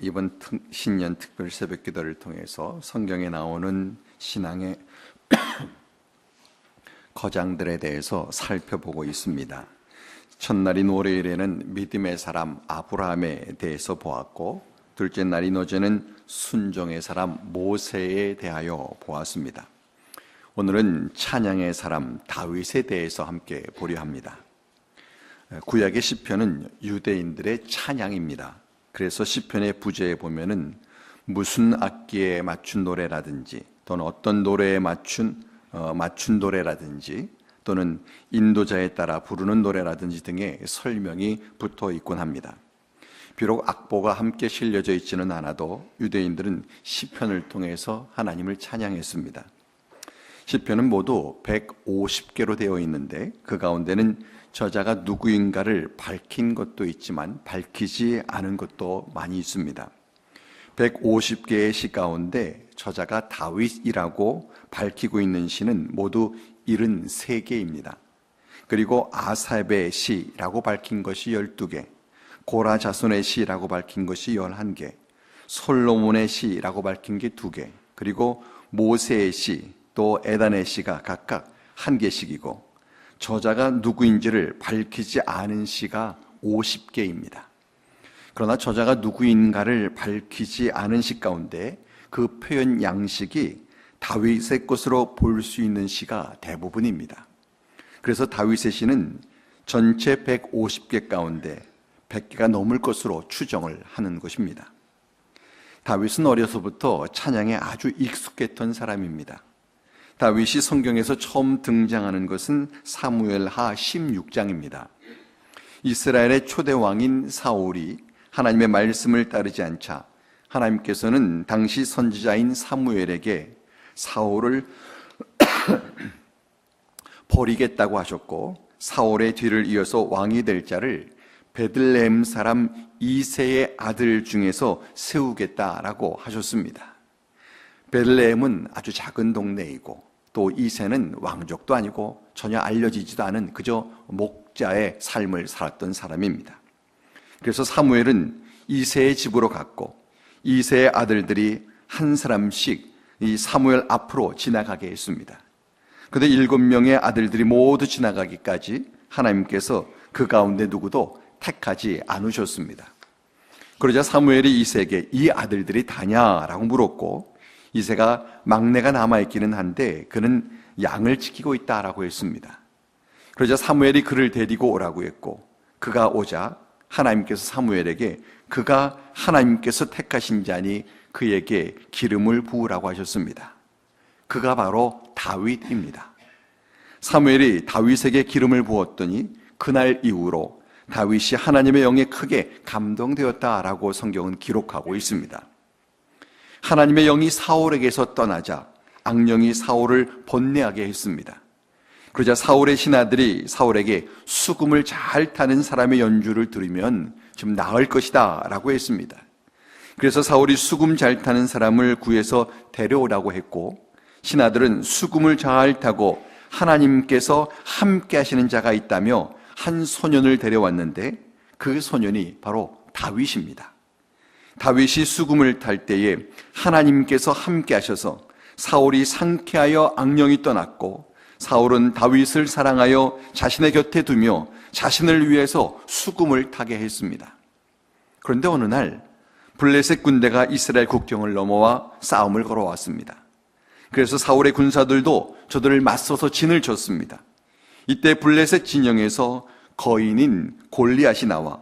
이번 신년 특별 새벽 기도를 통해서 성경에 나오는 신앙의 거장들에 대해서 살펴보고 있습니다. 첫날인 월요일에는 믿음의 사람 아브라함에 대해서 보았고, 둘째 날인 어제는 순종의 사람 모세에 대하여 보았습니다. 오늘은 찬양의 사람 다윗에 대해서 함께 보려 합니다. 구약의 시편은 유대인들의 찬양입니다. 그래서 시편의 부제에 보면은 무슨 악기에 맞춘 노래라든지 또는 어떤 노래에 맞춘 노래라든지 또는 인도자에 따라 부르는 노래라든지 등의 설명이 붙어 있곤 합니다. 비록 악보가 함께 실려져 있지는 않아도 유대인들은 시편을 통해서 하나님을 찬양했습니다. 시편은 모두 150개로 되어 있는데 그 가운데는 저자가 누구인가를 밝힌 것도 있지만 밝히지 않은 것도 많이 있습니다. 150개의 시 가운데 저자가 다윗이라고 밝히고 있는 시는 모두 73개입니다. 그리고 아삽의 시라고 밝힌 것이 12개, 고라 자손의 시라고 밝힌 것이 11개, 솔로몬의 시라고 밝힌 게 2개, 그리고 모세의 시, 또 에단의 시가 각각 1개씩이고 저자가 누구인지를 밝히지 않은 시가 50개입니다. 그러나 저자가 누구인가를 밝히지 않은 시 가운데 그 표현 양식이 다윗의 것으로 볼 수 있는 시가 대부분입니다. 그래서 다윗의 시는 전체 150개 가운데 100개가 넘을 것으로 추정을 하는 것입니다. 다윗은 어려서부터 찬양에 아주 익숙했던 사람입니다. 다윗이 성경에서 처음 등장하는 것은 사무엘하 16장입니다. 이스라엘의 초대 왕인 사울이 하나님의 말씀을 따르지 않자 하나님께서는 당시 선지자인 사무엘에게 사울을 버리겠다고 하셨고, 사울의 뒤를 이어서 왕이 될 자를 베들레헴 사람 이새의 아들 중에서 세우겠다라고 하셨습니다. 베들레헴은 아주 작은 동네이고 또 이새는 왕족도 아니고 전혀 알려지지도 않은 그저 목자의 삶을 살았던 사람입니다. 그래서 사무엘은 이새의 집으로 갔고 이새의 아들들이 한 사람씩 이 사무엘 앞으로 지나가게 했습니다. 그런데 7명의 아들들이 모두 지나가기까지 하나님께서 그 가운데 누구도 택하지 않으셨습니다. 그러자 사무엘이 이새에게 이 아들들이 다냐라고 물었고, 이새가 막내가 남아있기는 한데 그는 양을 지키고 있다라고 했습니다. 그러자 사무엘이 그를 데리고 오라고 했고, 그가 오자 하나님께서 사무엘에게 그가 하나님께서 택하신 자니 그에게 기름을 부으라고 하셨습니다. 그가 바로 다윗입니다. 사무엘이 다윗에게 기름을 부었더니 그날 이후로 다윗이 하나님의 영에 크게 감동되었다라고 성경은 기록하고 있습니다. 하나님의 영이 사울에게서 떠나자 악령이 사울을 번뇌하게 했습니다. 그러자 사울의 신하들이 사울에게 수금을 잘 타는 사람의 연주를 들으면 좀 나을 것이다 라고 했습니다. 그래서 사울이 수금 잘 타는 사람을 구해서 데려오라고 했고, 신하들은 수금을 잘 타고 하나님께서 함께 하시는 자가 있다며 한 소년을 데려왔는데 그 소년이 바로 다윗입니다. 다윗이 수금을 탈 때에 하나님께서 함께 하셔서 사울이 상쾌하여 악령이 떠났고, 사울은 다윗을 사랑하여 자신의 곁에 두며 자신을 위해서 수금을 타게 했습니다. 그런데 어느 날 블레셋 군대가 이스라엘 국경을 넘어와 싸움을 걸어왔습니다. 그래서 사울의 군사들도 저들을 맞서서 진을 쳤습니다. 이때 블레셋 진영에서 거인인 골리앗이 나와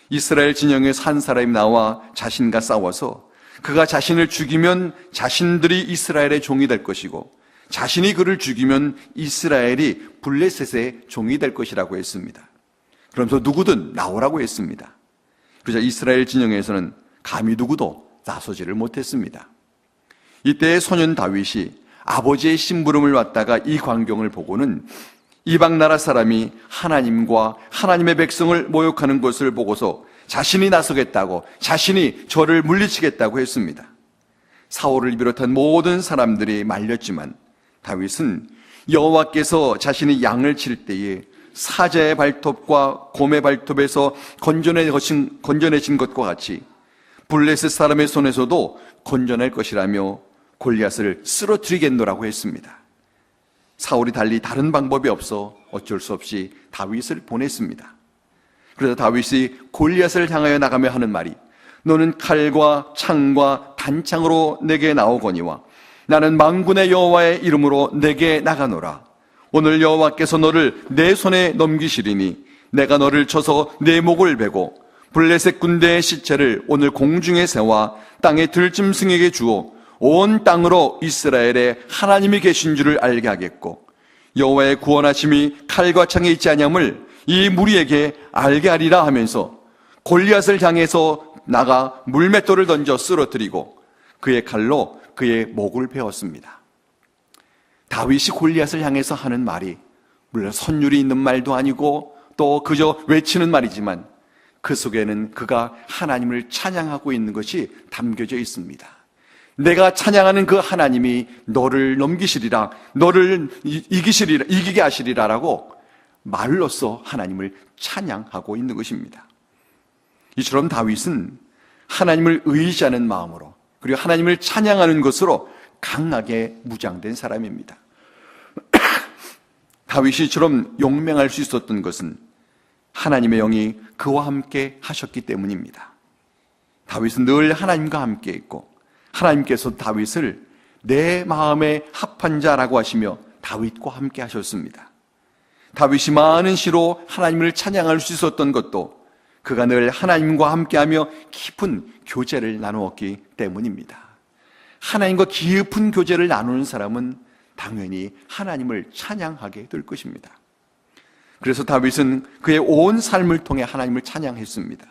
이스라엘 진영에서 한 사람이 나와 자신과 싸워서 그가 자신을 죽이면 자신들이 이스라엘의 종이 될 것이고, 자신이 그를 죽이면 이스라엘이 블레셋의 종이 될 것이라고 했습니다. 그러면서 누구든 나오라고 했습니다. 그러자 이스라엘 진영에서는 감히 누구도 나서지를 못했습니다. 이때 소년 다윗이 아버지의 심부름을 왔다가 이 광경을 보고는 이방 나라 사람이 하나님과 하나님의 백성을 모욕하는 것을 보고서 자신이 나서겠다고, 자신이 저를 물리치겠다고 했습니다. 사울을 비롯한 모든 사람들이 말렸지만 다윗은 여호와께서 자신이 양을 칠 때에 사자의 발톱과 곰의 발톱에서 건져내신 것과 같이 블레셋 사람의 손에서도 건져낼 것이라며 골리앗을 쓰러뜨리겠노라고 했습니다. 사울이 달리 다른 방법이 없어 어쩔 수 없이 다윗을 보냈습니다. 그래서 다윗이 골리앗을 향하여 나가며 하는 말이, 너는 칼과 창과 단창으로 내게 나오거니와 나는 만군의 여호와의 이름으로 내게 나가노라. 오늘 여호와께서 너를 내 손에 넘기시리니 내가 너를 쳐서 내 목을 베고 블레셋 군대의 시체를 오늘 공중에 세워 땅의 들짐승에게 주어 온 땅으로 이스라엘에 하나님이 계신 줄을 알게 하겠고 여호와의 구원하심이 칼과 창에 있지 아니함을 이 무리에게 알게 하리라 하면서 골리앗을 향해서 나가 물맷돌을 던져 쓰러뜨리고 그의 칼로 그의 목을 베었습니다. 다윗이 골리앗을 향해서 하는 말이 물론 선율이 있는 말도 아니고 또 그저 외치는 말이지만 그 속에는 그가 하나님을 찬양하고 있는 것이 담겨져 있습니다. 내가 찬양하는 그 하나님이 너를 넘기시리라, 너를 이기게 하시리라라고 말로써 하나님을 찬양하고 있는 것입니다. 이처럼 다윗은 하나님을 의지하는 마음으로 그리고 하나님을 찬양하는 것으로 강하게 무장된 사람입니다. 다윗이 이처럼 용맹할 수 있었던 것은 하나님의 영이 그와 함께 하셨기 때문입니다. 다윗은 늘 하나님과 함께 있고 하나님께서 다윗을 내 마음에 합한 자라고 하시며 다윗과 함께 하셨습니다. 다윗이 많은 시로 하나님을 찬양할 수 있었던 것도 그가 늘 하나님과 함께하며 깊은 교제를 나누었기 때문입니다. 하나님과 깊은 교제를 나누는 사람은 당연히 하나님을 찬양하게 될 것입니다. 그래서 다윗은 그의 온 삶을 통해 하나님을 찬양했습니다.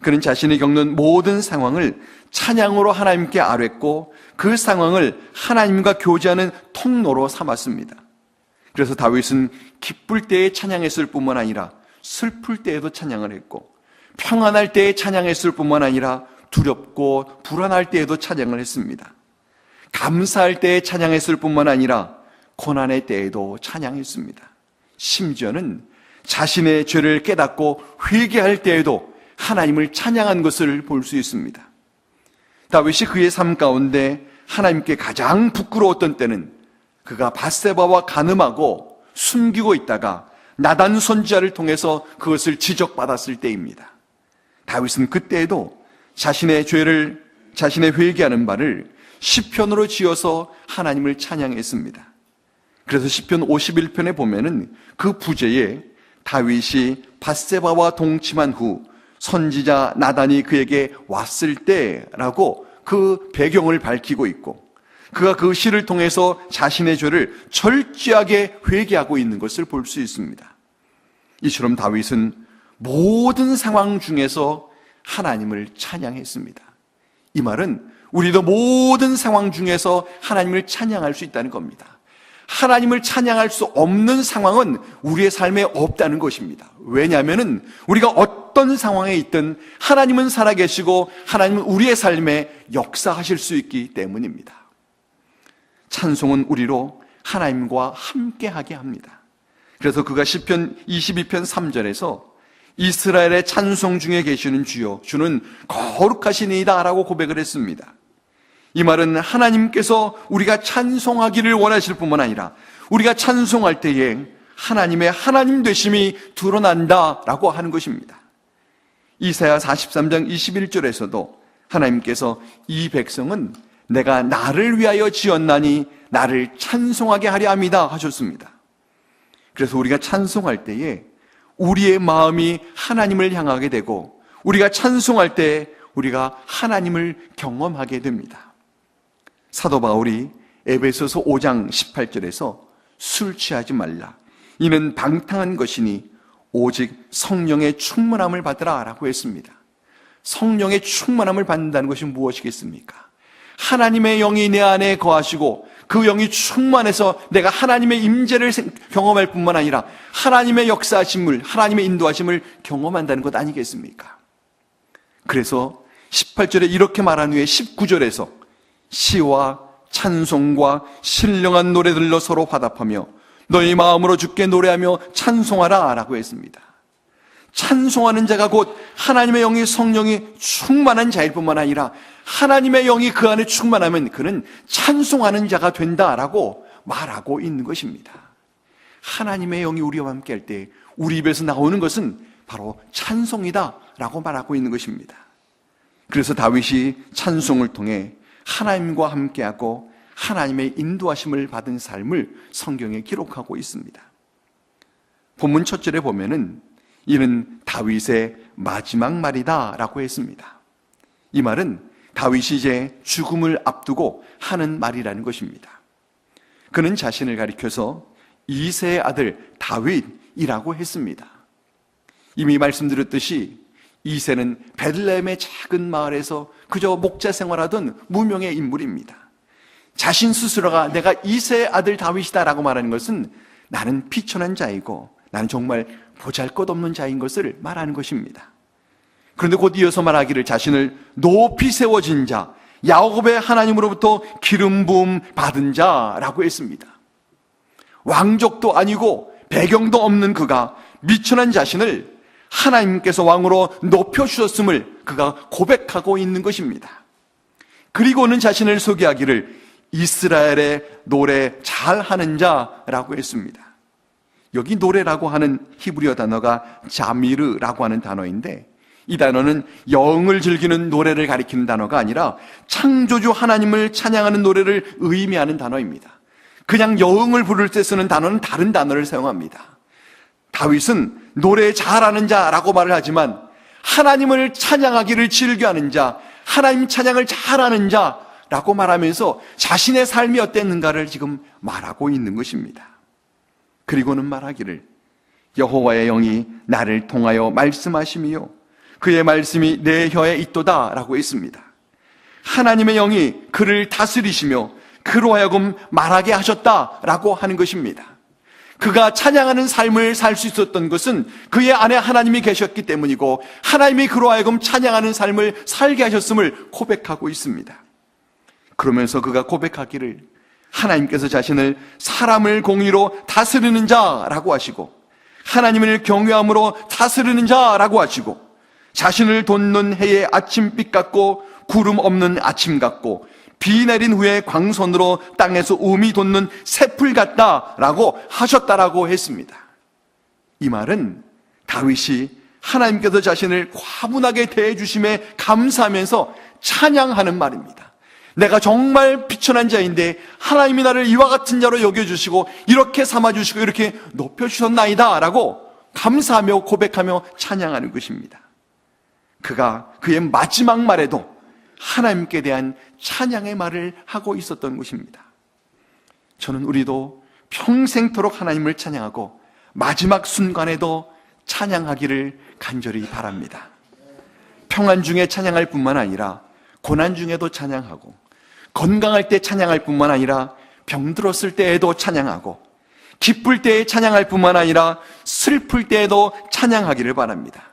그는 자신이 겪는 모든 상황을 찬양으로 하나님께 아뢰고 그 상황을 하나님과 교제하는 통로로 삼았습니다. 그래서 다윗은 기쁠 때에 찬양했을 뿐만 아니라 슬플 때에도 찬양을 했고 평안할 때에 찬양했을 뿐만 아니라 두렵고 불안할 때에도 찬양을 했습니다. 감사할 때에 찬양했을 뿐만 아니라 고난의 때에도 찬양했습니다. 심지어는 자신의 죄를 깨닫고 회개할 때에도 하나님을 찬양한 것을 볼 수 있습니다. 다윗이 그의 삶 가운데 하나님께 가장 부끄러웠던 때는 그가 밧세바와 간음하고 숨기고 있다가 나단 선지자를 통해서 그것을 지적받았을 때입니다. 다윗은 그때에도 자신의 죄를, 자신의 회개하는 바를 시편으로 지어서 하나님을 찬양했습니다. 그래서 시편 51편에 보면은 그 부제에 다윗이 밧세바와 동침한 후 선지자 나단이 그에게 왔을 때라고 그 배경을 밝히고 있고 그가 그 시를 통해서 자신의 죄를 철저하게 회개하고 있는 것을 볼 수 있습니다. 이처럼 다윗은 모든 상황 중에서 하나님을 찬양했습니다. 이 말은 우리도 모든 상황 중에서 하나님을 찬양할 수 있다는 겁니다. 하나님을 찬양할 수 없는 상황은 우리의 삶에 없다는 것입니다. 왜냐하면 우리가 어떤 상황에 있든 하나님은 살아계시고 하나님은 우리의 삶에 역사하실 수 있기 때문입니다. 찬송은 우리로 하나님과 함께하게 합니다. 그래서 그가 시편 22편 3절에서 이스라엘의 찬송 중에 계시는 주여 주는 거룩하시니이다 라고 고백을 했습니다. 이 말은 하나님께서 우리가 찬송하기를 원하실 뿐만 아니라 우리가 찬송할 때에 하나님의 하나님 되심이 드러난다라고 하는 것입니다. 이사야 43장 21절에서도 하나님께서 이 백성은 내가 나를 위하여 지었나니 나를 찬송하게 하려 함이다 하셨습니다. 그래서 우리가 찬송할 때에 우리의 마음이 하나님을 향하게 되고 우리가 찬송할 때 우리가 하나님을 경험하게 됩니다. 사도 바울이 에베소서 5장 18절에서 술 취하지 말라. 이는 방탕한 것이니 오직 성령의 충만함을 받으라 라고 했습니다. 성령의 충만함을 받는다는 것이 무엇이겠습니까? 하나님의 영이 내 안에 거하시고 그 영이 충만해서 내가 하나님의 임재를 경험할 뿐만 아니라 하나님의 역사하심을, 하나님의 인도하심을 경험한다는 것 아니겠습니까? 그래서 18절에 이렇게 말한 후에 19절에서 시와 찬송과 신령한 노래들로 서로 화답하며 너희 마음으로 주께 노래하며 찬송하라 라고 했습니다. 찬송하는 자가 곧 하나님의 영이 성령이 충만한 자일 뿐만 아니라 하나님의 영이 그 안에 충만하면 그는 찬송하는 자가 된다라고 말하고 있는 것입니다. 하나님의 영이 우리와 함께 할 때 우리 입에서 나오는 것은 바로 찬송이다라고 말하고 있는 것입니다. 그래서 다윗이 찬송을 통해 하나님과 함께하고 하나님의 인도하심을 받은 삶을 성경에 기록하고 있습니다. 본문 첫 절에 보면은 이는 다윗의 마지막 말이다 라고 했습니다. 이 말은 다윗이 이제 죽음을 앞두고 하는 말이라는 것입니다. 그는 자신을 가리켜서 이새의 아들 다윗이라고 했습니다. 이미 말씀드렸듯이 이새는 베들레헴의 작은 마을에서 그저 목자 생활하던 무명의 인물입니다. 자신 스스로가 내가 이새의 아들 다윗이다라고 말하는 것은 나는 비천한 자이고 나는 정말 보잘것없는 자인 것을 말하는 것입니다. 그런데 곧 이어서 말하기를 자신을 높이 세워진 자, 야곱의 하나님으로부터 기름 부음 받은 자라고 했습니다. 왕족도 아니고 배경도 없는 그가 미천한 자신을 하나님께서 왕으로 높여주셨음을 그가 고백하고 있는 것입니다. 그리고는 자신을 소개하기를 이스라엘의 노래 잘하는 자라고 했습니다. 여기 노래라고 하는 히브리어 단어가 자미르라고 하는 단어인데 이 단어는 영을 즐기는 노래를 가리키는 단어가 아니라 창조주 하나님을 찬양하는 노래를 의미하는 단어입니다. 그냥 영을 부를 때 쓰는 단어는 다른 단어를 사용합니다. 다윗은 노래 잘하는 자라고 말을 하지만 하나님을 찬양하기를 즐겨하는 자, 하나님 찬양을 잘하는 자라고 말하면서 자신의 삶이 어땠는가를 지금 말하고 있는 것입니다. 그리고는 말하기를 여호와의 영이 나를 통하여 말씀하심이요 그의 말씀이 내 혀에 있도다 라고 했습니다. 하나님의 영이 그를 다스리시며 그로 하여금 말하게 하셨다라고 하는 것입니다. 그가 찬양하는 삶을 살 수 있었던 것은 그의 안에 하나님이 계셨기 때문이고 하나님이 그로 하여금 찬양하는 삶을 살게 하셨음을 고백하고 있습니다. 그러면서 그가 고백하기를 하나님께서 자신을 사람을 공의로 다스리는 자라고 하시고 하나님을 경외함으로 다스리는 자라고 하시고 자신을 돋는 해의 아침빛 같고 구름 없는 아침 같고 비 내린 후에 광선으로 땅에서 우미 돋는 새풀 같다라고 하셨다라고 했습니다. 이 말은 다윗이 하나님께서 자신을 과분하게 대해주심에 감사하면서 찬양하는 말입니다. 내가 정말 비천한 자인데 하나님이 나를 이와 같은 자로 여겨주시고 이렇게 삼아주시고 이렇게 높여주셨나이다 라고 감사하며 고백하며 찬양하는 것입니다. 그가 그의 마지막 말에도 하나님께 대한 찬양의 말을 하고 있었던 것입니다. 저는 우리도 평생토록 하나님을 찬양하고 마지막 순간에도 찬양하기를 간절히 바랍니다. 평안 중에 찬양할 뿐만 아니라 고난 중에도 찬양하고 건강할 때 찬양할 뿐만 아니라 병들었을 때에도 찬양하고 기쁠 때에 찬양할 뿐만 아니라 슬플 때에도 찬양하기를 바랍니다.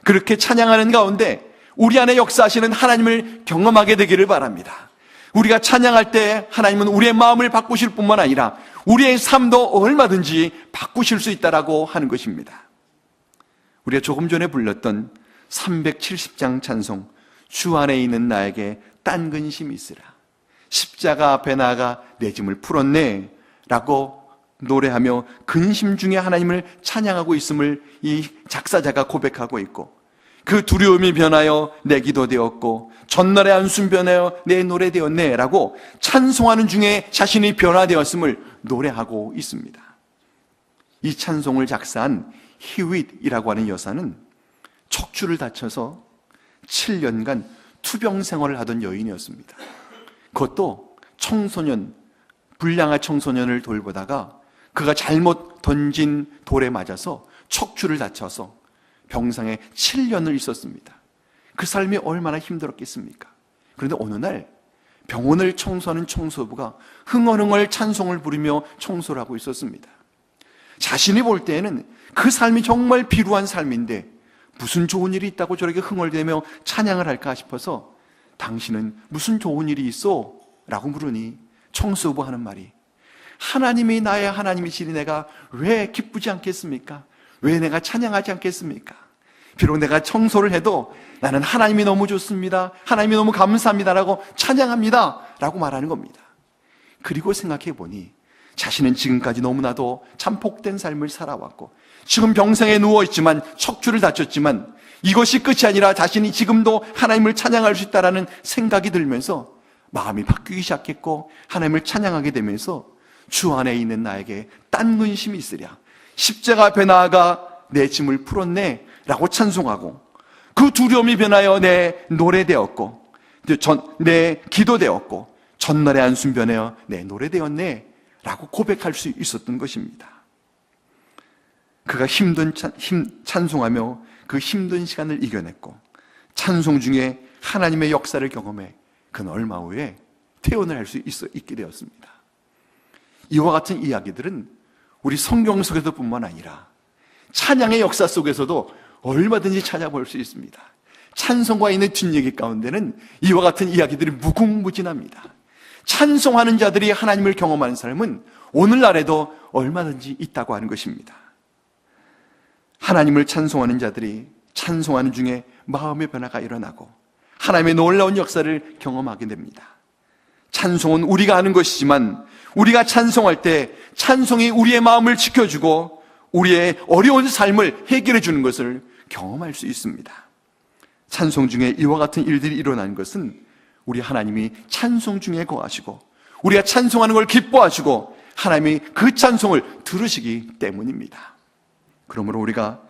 그렇게 찬양하는 가운데 우리 안에 역사하시는 하나님을 경험하게 되기를 바랍니다. 우리가 찬양할 때 하나님은 우리의 마음을 바꾸실 뿐만 아니라 우리의 삶도 얼마든지 바꾸실 수 있다라고 하는 것입니다. 우리가 조금 전에 불렀던 370장 찬송 주 안에 있는 나에게 딴 근심이 있으라 십자가 앞에 나아가 내 짐을 풀었네 라고 노래하며 근심 중에 하나님을 찬양하고 있음을 이 작사자가 고백하고 있고 그 두려움이 변하여 내 기도 되었고 전날의 한숨 변하여 내 노래 되었네 라고 찬송하는 중에 자신이 변화되었음을 노래하고 있습니다. 이 찬송을 작사한 히윗이라고 하는 여사는 척추를 다쳐서 7년간 투병 생활을 하던 여인이었습니다. 그것도 청소년, 불량한 청소년을 돌보다가 그가 잘못 던진 돌에 맞아서 척추를 다쳐서 병상에 7년을 있었습니다. 그 삶이 얼마나 힘들었겠습니까? 그런데 어느 날 병원을 청소하는 청소부가 흥얼흥얼 찬송을 부르며 청소를 하고 있었습니다. 자신이 볼 때에는 그 삶이 정말 비루한 삶인데 무슨 좋은 일이 있다고 저렇게 흥얼대며 찬양을 할까 싶어서 당신은 무슨 좋은 일이 있어? 라고 물으니 청소부 하는 말이 하나님이 나의 하나님이시니 내가 왜 기쁘지 않겠습니까? 왜 내가 찬양하지 않겠습니까? 비록 내가 청소를 해도 나는 하나님이 너무 좋습니다, 하나님이 너무 감사합니다라고 찬양합니다 라고 말하는 겁니다. 그리고 생각해 보니 자신은 지금까지 너무나도 참 복된 삶을 살아왔고, 지금 병상에 누워있지만, 척추를 다쳤지만 이것이 끝이 아니라 자신이 지금도 하나님을 찬양할 수 있다는 생각이 들면서 마음이 바뀌기 시작했고, 하나님을 찬양하게 되면서 주 안에 있는 나에게 딴 근심이 있으랴, 십자가 앞에 나아가 내 짐을 풀었네 라고 찬송하고, 그 두려움이 변하여 내 노래되었고, 내 기도되었고, 전날의 한숨 변하여 내 노래되었네 라고 고백할 수 있었던 것입니다. 그가 찬송하며 그 힘든 시간을 이겨냈고, 찬송 중에 하나님의 역사를 경험해 그는 얼마 후에 퇴원을 할 수 있게 되었습니다. 이와 같은 이야기들은 우리 성경 속에서 뿐만 아니라 찬양의 역사 속에서도 얼마든지 찾아볼 수 있습니다. 찬송과 있는 뒷얘기 가운데는 이와 같은 이야기들이 무궁무진합니다. 찬송하는 자들이 하나님을 경험하는 삶은 오늘날에도 얼마든지 있다고 하는 것입니다. 하나님을 찬송하는 자들이 찬송하는 중에 마음의 변화가 일어나고 하나님의 놀라운 역사를 경험하게 됩니다. 찬송은 우리가 하는 것이지만, 우리가 찬송할 때 찬송이 우리의 마음을 지켜주고 우리의 어려운 삶을 해결해 주는 것을 경험할 수 있습니다. 찬송 중에 이와 같은 일들이 일어나는 것은 우리 하나님이 찬송 중에 거하시고, 우리가 찬송하는 걸 기뻐하시고 하나님이 그 찬송을 들으시기 때문입니다. 그러므로 우리가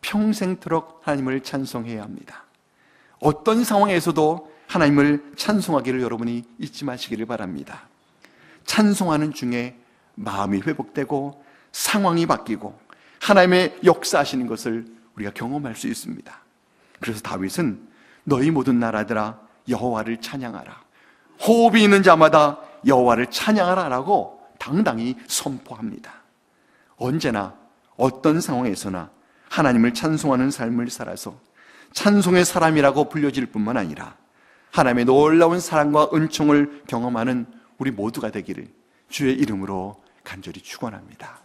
평생토록 하나님을 찬송해야 합니다. 어떤 상황에서도 하나님을 찬송하기를 여러분이 잊지 마시기를 바랍니다. 찬송하는 중에 마음이 회복되고 상황이 바뀌고 하나님의 역사하시는 것을 우리가 경험할 수 있습니다. 그래서 다윗은 너희 모든 나라들아 여호와를 찬양하라, 호흡이 있는 자마다 여호와를 찬양하라 라고 당당히 선포합니다. 언제나 어떤 상황에서나 하나님을 찬송하는 삶을 살아서 찬송의 사람이라고 불려질 뿐만 아니라 하나님의 놀라운 사랑과 은총을 경험하는 우리 모두가 되기를 주의 이름으로 간절히 축원합니다.